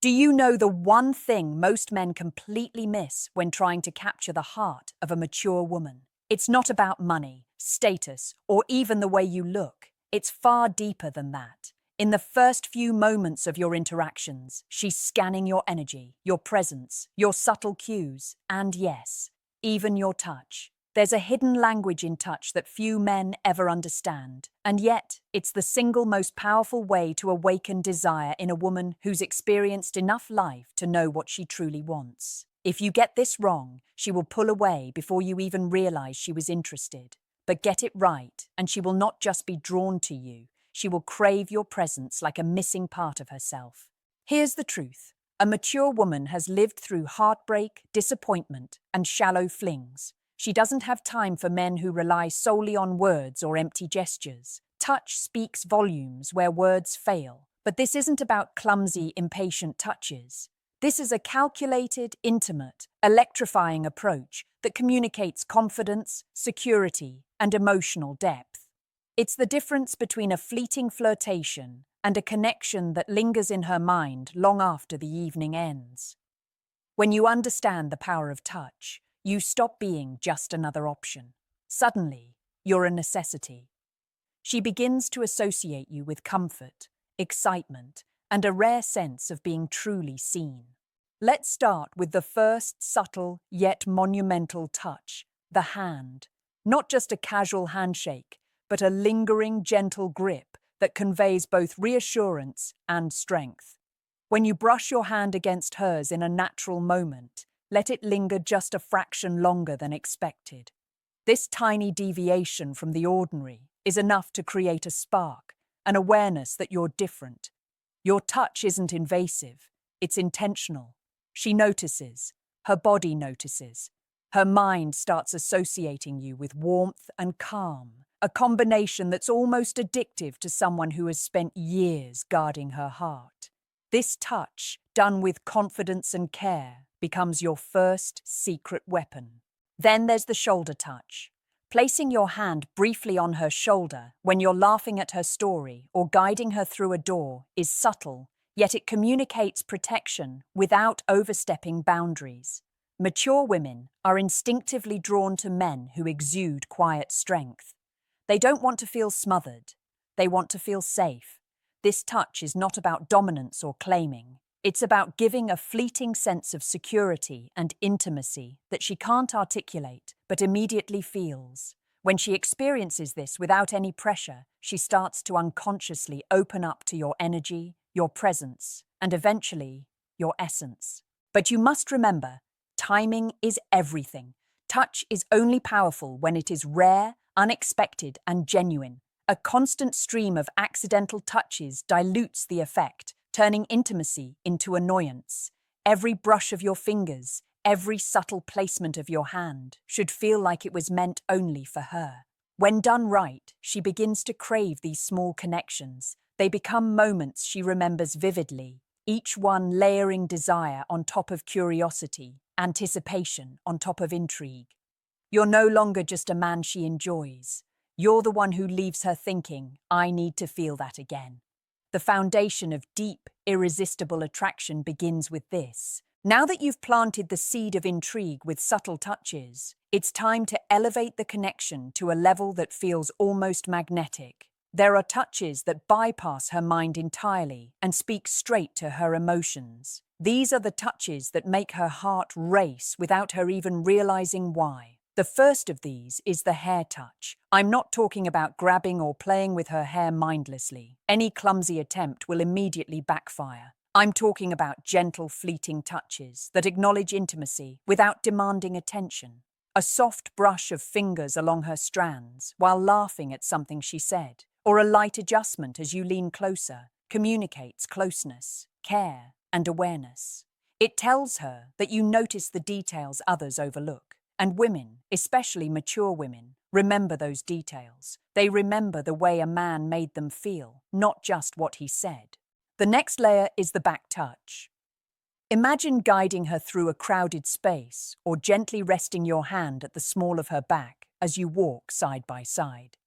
Do you know the one thing most men completely miss when trying to capture the heart of a mature woman? It's not about money, status, or even the way you look. It's far deeper than that. In the first few moments of your interactions, she's scanning your energy, your presence, your subtle cues, and yes, even your touch. There's a hidden language in touch that few men ever understand, and yet it's the single most powerful way to awaken desire in a woman who's experienced enough life to know what she truly wants. If you get this wrong, she will pull away before you even realize she was interested. But get it right, and she will not just be drawn to you, she will crave your presence like a missing part of herself. Here's the truth. A mature woman has lived through heartbreak, disappointment, and shallow flings. She doesn't have time for men who rely solely on words or empty gestures. Touch speaks volumes where words fail. But this isn't about clumsy, impatient touches. This is a calculated, intimate, electrifying approach that communicates confidence, security, and emotional depth. It's the difference between a fleeting flirtation and a connection that lingers in her mind long after the evening ends. When you understand the power of touch, you stop being just another option. Suddenly, you're a necessity. She begins to associate you with comfort, excitement, and a rare sense of being truly seen. Let's start with the first subtle yet monumental touch, the hand. Not just a casual handshake, but a lingering, gentle grip that conveys both reassurance and strength. When you brush your hand against hers in a natural moment, let it linger just a fraction longer than expected. This tiny deviation from the ordinary is enough to create a spark, an awareness that you're different. Your touch isn't invasive, it's intentional. She notices, her body notices. Her mind starts associating you with warmth and calm, a combination that's almost addictive to someone who has spent years guarding her heart. This touch, done with confidence and care, becomes your first secret weapon. Then there's the shoulder touch. Placing your hand briefly on her shoulder when you're laughing at her story or guiding her through a door is subtle, yet it communicates protection without overstepping boundaries. Mature women are instinctively drawn to men who exude quiet strength. They don't want to feel smothered. They want to feel safe. This touch is not about dominance or claiming. It's about giving a fleeting sense of security and intimacy that she can't articulate, but immediately feels. When she experiences this without any pressure, she starts to unconsciously open up to your energy, your presence, and eventually, your essence. But you must remember, timing is everything. Touch is only powerful when it is rare, unexpected, and genuine. A constant stream of accidental touches dilutes the effect, turning intimacy into annoyance. Every brush of your fingers, every subtle placement of your hand should feel like it was meant only for her. When done right, she begins to crave these small connections. They become moments she remembers vividly, each one layering desire on top of curiosity, anticipation on top of intrigue. You're no longer just a man she enjoys. You're the one who leaves her thinking, I need to feel that again. The foundation of deep, irresistible attraction begins with this. Now that you've planted the seed of intrigue with subtle touches, it's time to elevate the connection to a level that feels almost magnetic. There are touches that bypass her mind entirely and speak straight to her emotions. These are the touches that make her heart race without her even realizing why. The first of these is the hair touch. I'm not talking about grabbing or playing with her hair mindlessly. Any clumsy attempt will immediately backfire. I'm talking about gentle, fleeting touches that acknowledge intimacy without demanding attention. A soft brush of fingers along her strands while laughing at something she said, or a light adjustment as you lean closer, communicates closeness, care, and awareness. It tells her that you notice the details others overlook. And women, especially mature women, remember those details. They remember the way a man made them feel, not just what he said. The next layer is the back touch. Imagine guiding her through a crowded space or gently resting your hand at the small of her back as you walk side by side.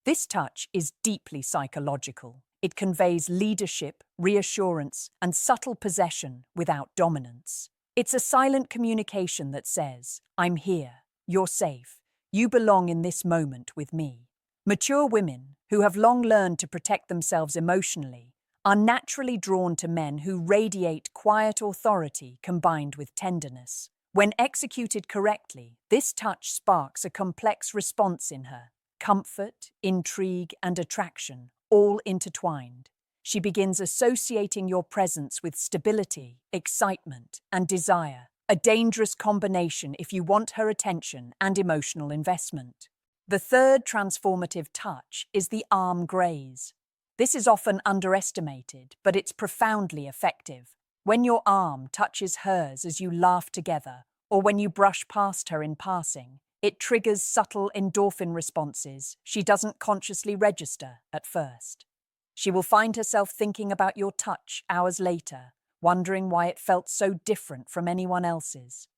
This touch is deeply psychological. It conveys leadership, reassurance, and subtle possession without dominance. It's a silent communication that says, "I'm here, you're safe, you belong in this moment with me." Mature women, who have long learned to protect themselves emotionally, are naturally drawn to men who radiate quiet authority combined with tenderness. When executed correctly, this touch sparks a complex response in her: comfort, intrigue, and attraction, all intertwined. She begins associating your presence with stability, excitement, and desire, a dangerous combination if you want her attention and emotional investment. The third transformative touch is the arm graze. This is often underestimated, but it's profoundly effective. When your arm touches hers as you laugh together, or when you brush past her in passing, it triggers subtle endorphin responses she doesn't consciously register at first. She will find herself thinking about your touch hours later, wondering why it felt so different from anyone else's.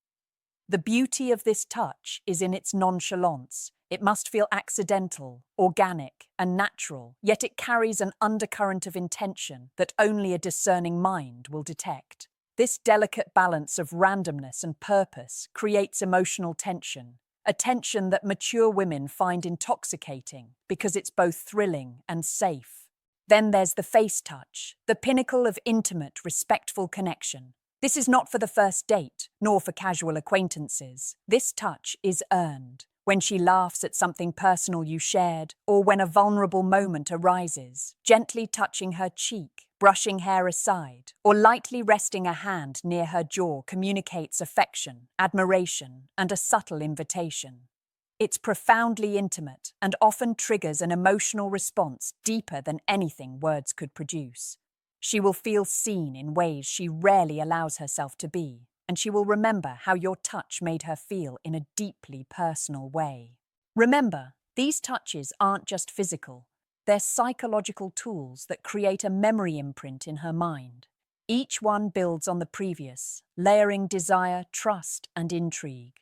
The beauty of this touch is in its nonchalance. It must feel accidental, organic, and natural, yet it carries an undercurrent of intention that only a discerning mind will detect. This delicate balance of randomness and purpose creates emotional tension, a tension that mature women find intoxicating because it's both thrilling and safe. Then there's the face touch, the pinnacle of intimate, respectful connection. This is not for the first date, nor for casual acquaintances. This touch is earned. When she laughs at something personal you shared, or when a vulnerable moment arises, gently touching her cheek, brushing hair aside, or lightly resting a hand near her jaw communicates affection, admiration, and a subtle invitation. It's profoundly intimate and often triggers an emotional response deeper than anything words could produce. She will feel seen in ways she rarely allows herself to be, and she will remember how your touch made her feel in a deeply personal way. Remember, these touches aren't just physical. They're psychological tools that create a memory imprint in her mind. Each one builds on the previous, layering desire, trust, and intrigue.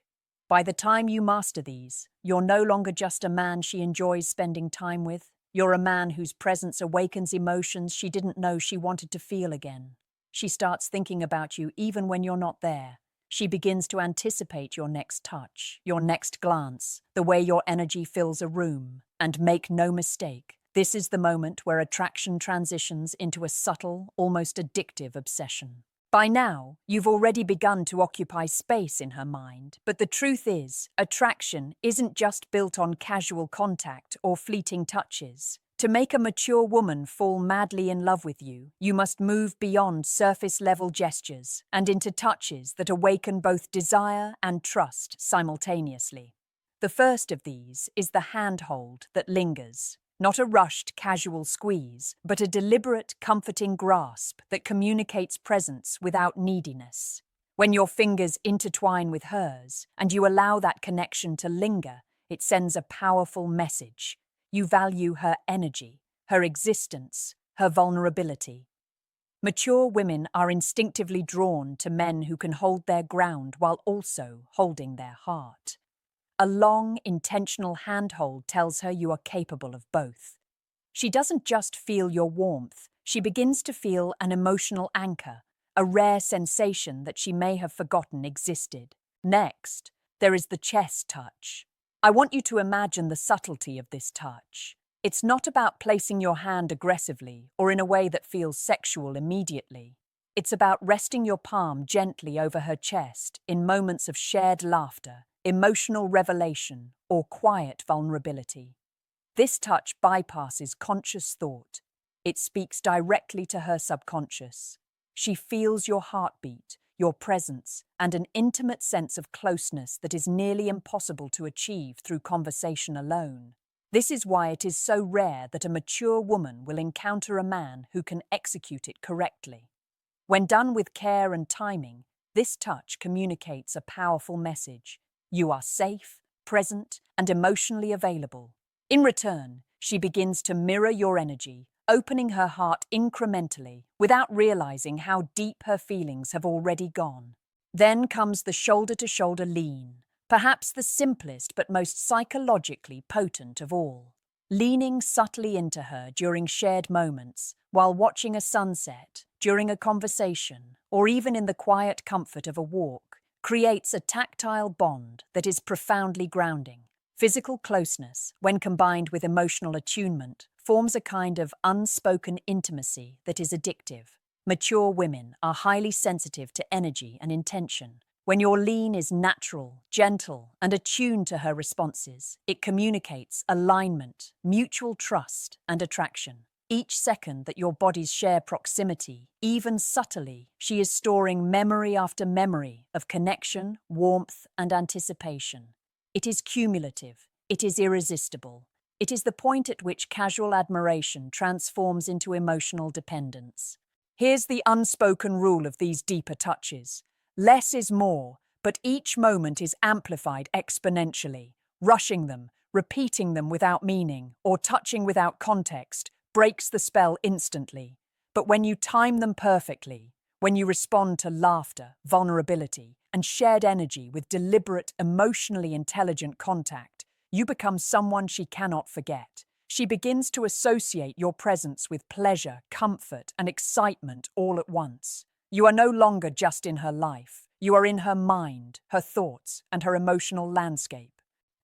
By the time you master these, you're no longer just a man she enjoys spending time with. You're a man whose presence awakens emotions she didn't know she wanted to feel again. She starts thinking about you even when you're not there. She begins to anticipate your next touch, your next glance, the way your energy fills a room. And make no mistake, this is the moment where attraction transitions into a subtle, almost addictive obsession. By now, you've already begun to occupy space in her mind, but the truth is, attraction isn't just built on casual contact or fleeting touches. To make a mature woman fall madly in love with you, you must move beyond surface-level gestures and into touches that awaken both desire and trust simultaneously. The first of these is the handhold that lingers. Not a rushed, casual squeeze, but a deliberate, comforting grasp that communicates presence without neediness. When your fingers intertwine with hers, and you allow that connection to linger, it sends a powerful message. You value her energy, her existence, her vulnerability. Mature women are instinctively drawn to men who can hold their ground while also holding their heart. A long, intentional handhold tells her you are capable of both. She doesn't just feel your warmth, she begins to feel an emotional anchor, a rare sensation that she may have forgotten existed. Next, there is the chest touch. I want you to imagine the subtlety of this touch. It's not about placing your hand aggressively or in a way that feels sexual immediately. It's about resting your palm gently over her chest in moments of shared laughter, emotional revelation, or quiet vulnerability. This touch bypasses conscious thought. It speaks directly to her subconscious. She feels your heartbeat, your presence, and an intimate sense of closeness that is nearly impossible to achieve through conversation alone. This is why it is so rare that a mature woman will encounter a man who can execute it correctly. When done with care and timing, this touch communicates a powerful message. You are safe, present, and emotionally available. In return, she begins to mirror your energy, opening her heart incrementally without realizing how deep her feelings have already gone. Then comes the shoulder-to-shoulder lean, perhaps the simplest but most psychologically potent of all. Leaning subtly into her during shared moments, while watching a sunset, during a conversation, or even in the quiet comfort of a walk, creates a tactile bond that is profoundly grounding. Physical closeness, when combined with emotional attunement, forms a kind of unspoken intimacy that is addictive. Mature women are highly sensitive to energy and intention. When your lean is natural, gentle, and attuned to her responses, it communicates alignment, mutual trust, and attraction. Each second that your bodies share proximity, even subtly, she is storing memory after memory of connection, warmth, and anticipation. It is cumulative. It is irresistible. It is the point at which casual admiration transforms into emotional dependence. Here's the unspoken rule of these deeper touches. Less is more, but each moment is amplified exponentially. Rushing them, repeating them without meaning, or touching without context breaks the spell instantly. But when you time them perfectly, when you respond to laughter, vulnerability, and shared energy with deliberate, emotionally intelligent contact, you become someone she cannot forget. She begins to associate your presence with pleasure, comfort, and excitement all at once. You are no longer just in her life. You are in her mind, her thoughts, and her emotional landscape.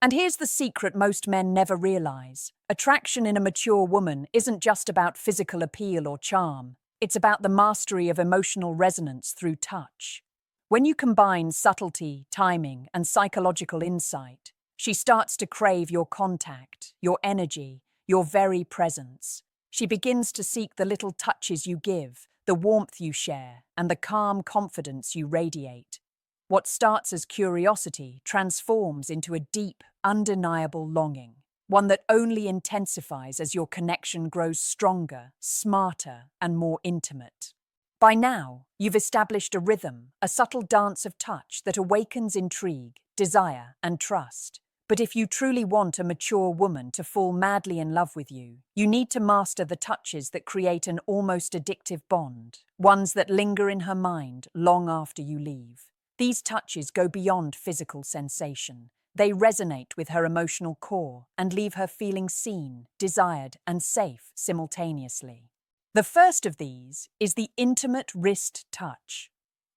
And here's the secret most men never realize. Attraction in a mature woman isn't just about physical appeal or charm. It's about the mastery of emotional resonance through touch. When you combine subtlety, timing, and psychological insight, she starts to crave your contact, your energy, your very presence. She begins to seek the little touches you give, the warmth you share, and the calm confidence you radiate. What starts as curiosity transforms into a deep, undeniable longing, one that only intensifies as your connection grows stronger, smarter, and more intimate. By now, you've established a rhythm, a subtle dance of touch that awakens intrigue, desire, and trust. But if you truly want a mature woman to fall madly in love with you, you need to master the touches that create an almost addictive bond, ones that linger in her mind long after you leave. These touches go beyond physical sensation. They resonate with her emotional core and leave her feeling seen, desired, and safe simultaneously. The first of these is the intimate wrist touch.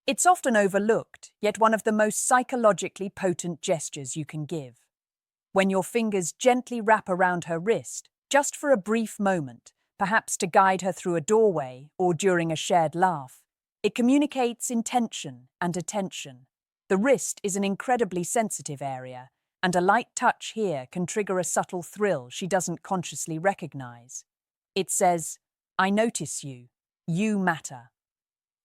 It's often overlooked, yet one of the most psychologically potent gestures you can give. When your fingers gently wrap around her wrist, just for a brief moment, perhaps to guide her through a doorway or during a shared laugh, it communicates intention and attention. The wrist is an incredibly sensitive area, and a light touch here can trigger a subtle thrill she doesn't consciously recognize. It says, "I notice you. You matter."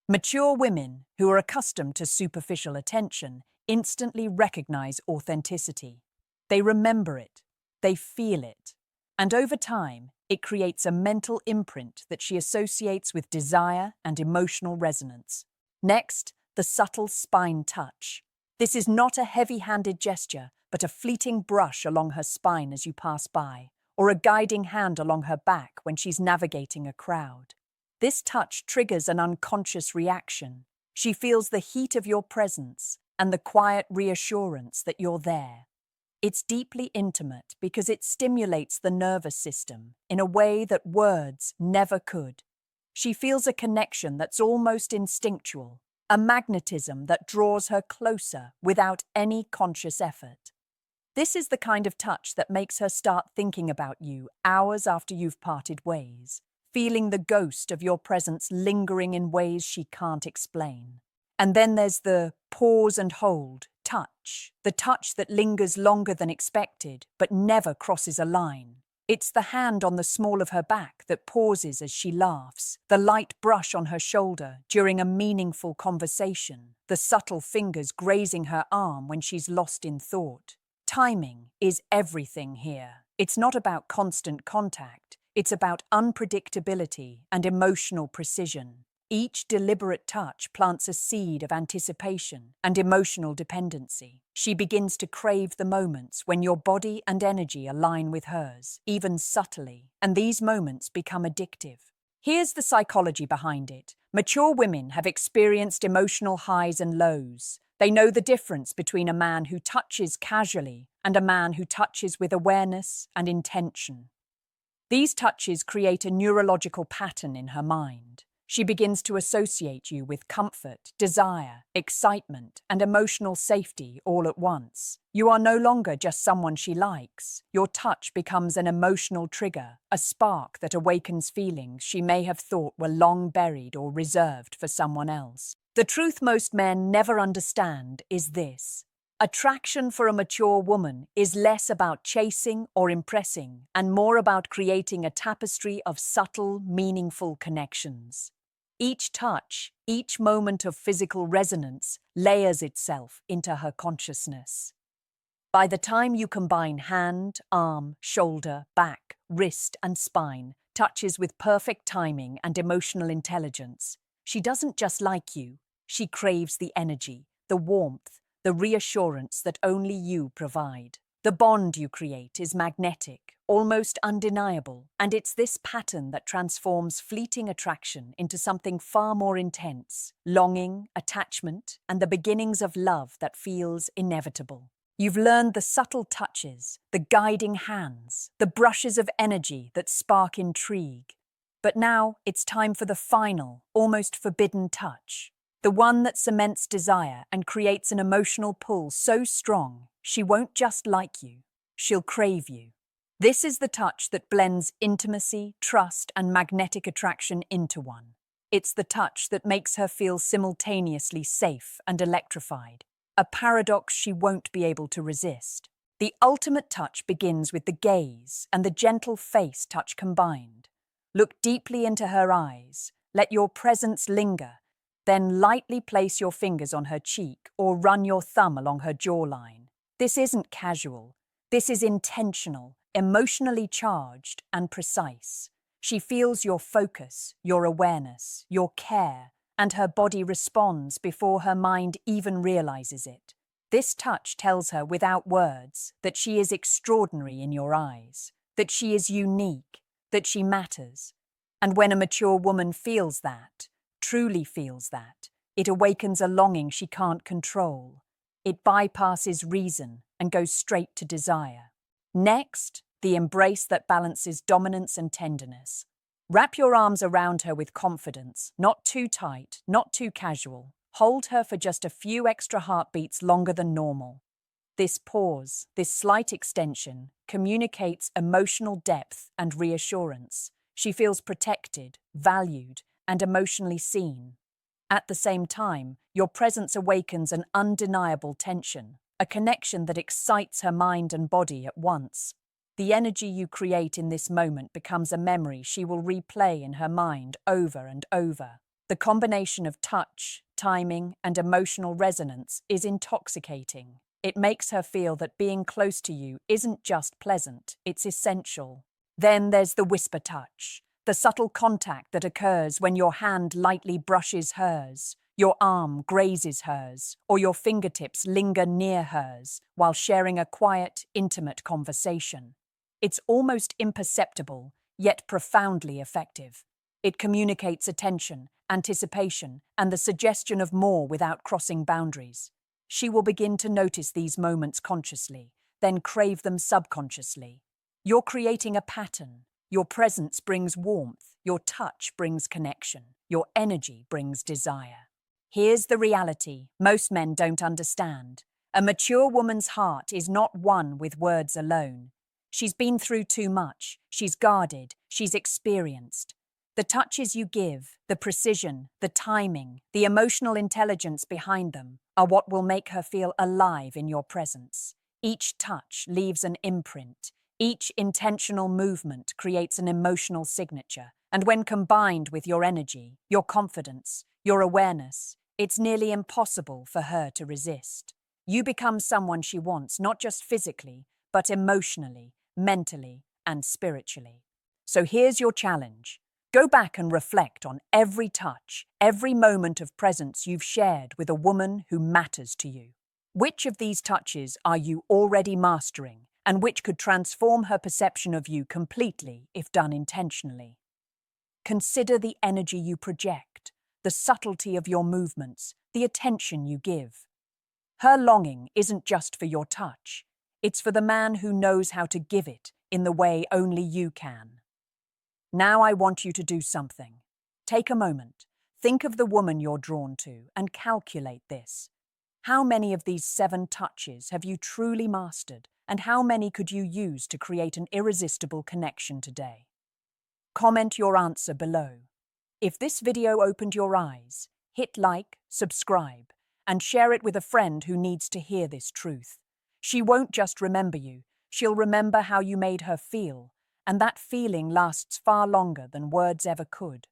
Mature women, who are accustomed to superficial attention, instantly recognize authenticity. They remember it, they feel it, and over time, it creates a mental imprint that she associates with desire and emotional resonance. Next, the subtle spine touch. This is not a heavy-handed gesture, but a fleeting brush along her spine as you pass by, or a guiding hand along her back when she's navigating a crowd. This touch triggers an unconscious reaction. She feels the heat of your presence and the quiet reassurance that you're there. It's deeply intimate because it stimulates the nervous system in a way that words never could. She feels a connection that's almost instinctual, a magnetism that draws her closer without any conscious effort. This is the kind of touch that makes her start thinking about you hours after you've parted ways, feeling the ghost of your presence lingering in ways she can't explain. And then there's the pause and hold touch, the touch that lingers longer than expected but never crosses a line. It's the hand on the small of her back that pauses as she laughs, the light brush on her shoulder during a meaningful conversation, the subtle fingers grazing her arm when she's lost in thought. Timing is everything here. It's not about constant contact, it's about unpredictability and emotional precision. Each deliberate touch plants a seed of anticipation and emotional dependency. She begins to crave the moments when your body and energy align with hers, even subtly, and these moments become addictive. Here's the psychology behind it. Mature women have experienced emotional highs and lows. They know the difference between a man who touches casually and a man who touches with awareness and intention. These touches create a neurological pattern in her mind. She begins to associate you with comfort, desire, excitement, and emotional safety all at once. You are no longer just someone she likes. Your touch becomes an emotional trigger, a spark that awakens feelings she may have thought were long buried or reserved for someone else. The truth most men never understand is this. Attraction for a mature woman is less about chasing or impressing and more about creating a tapestry of subtle, meaningful connections. Each touch, each moment of physical resonance layers itself into her consciousness. By the time you combine hand, arm, shoulder, back, wrist, and spine, touches with perfect timing and emotional intelligence, she doesn't just like you, she craves the energy, the warmth, the reassurance that only you provide. The bond you create is magnetic, almost undeniable, and it's this pattern that transforms fleeting attraction into something far more intense, longing, attachment, and the beginnings of love that feels inevitable. You've learned the subtle touches, the guiding hands, the brushes of energy that spark intrigue. But now it's time for the final, almost forbidden touch. The one that cements desire and creates an emotional pull so strong, she won't just like you, she'll crave you. This is the touch that blends intimacy, trust, and magnetic attraction into one. It's the touch that makes her feel simultaneously safe and electrified, a paradox she won't be able to resist. The ultimate touch begins with the gaze and the gentle face touch combined. Look deeply into her eyes, let your presence linger, then lightly place your fingers on her cheek or run your thumb along her jawline. This isn't casual. This is intentional, emotionally charged, and precise. She feels your focus, your awareness, your care, and her body responds before her mind even realizes it. This touch tells her without words that she is extraordinary in your eyes, that she is unique, that she matters. And when a mature woman feels that, truly feels that, it awakens a longing she can't control. It bypasses reason and goes straight to desire. Next, the embrace that balances dominance and tenderness. Wrap your arms around her with confidence, not too tight, not too casual. Hold her for just a few extra heartbeats longer than normal. This pause, this slight extension, communicates emotional depth and reassurance. She feels protected, valued, and emotionally seen. At the same time, your presence awakens an undeniable tension, a connection that excites her mind and body at once. The energy you create in this moment becomes a memory she will replay in her mind over and over. The combination of touch, timing, and emotional resonance is intoxicating. It makes her feel that being close to you isn't just pleasant, it's essential. Then there's the whisper touch. The subtle contact that occurs when your hand lightly brushes hers, your arm grazes hers, or your fingertips linger near hers while sharing a quiet, intimate conversation. It's almost imperceptible, yet profoundly effective. It communicates attention, anticipation, and the suggestion of more without crossing boundaries. She will begin to notice these moments consciously, then crave them subconsciously. You're creating a pattern. Your presence brings warmth, your touch brings connection, your energy brings desire. Here's the reality most men don't understand. A mature woman's heart is not won with words alone. She's been through too much, she's guarded, she's experienced. The touches you give, the precision, the timing, the emotional intelligence behind them are what will make her feel alive in your presence. Each touch leaves an imprint. Each intentional movement creates an emotional signature, and when combined with your energy, your confidence, your awareness, it's nearly impossible for her to resist. You become someone she wants not just physically, but emotionally, mentally, and spiritually. So here's your challenge. Go back and reflect on every touch, every moment of presence you've shared with a woman who matters to you. Which of these touches are you already mastering, and which could transform her perception of you completely if done intentionally? Consider the energy you project, the subtlety of your movements, the attention you give. Her longing isn't just for your touch, it's for the man who knows how to give it in the way only you can. Now I want you to do something. Take a moment. Think of the woman you're drawn to and calculate this. How many of these 7 touches have you truly mastered, and how many could you use to create an irresistible connection today? Comment your answer below. If this video opened your eyes, hit like, subscribe, and share it with a friend who needs to hear this truth. She won't just remember you, she'll remember how you made her feel, and that feeling lasts far longer than words ever could.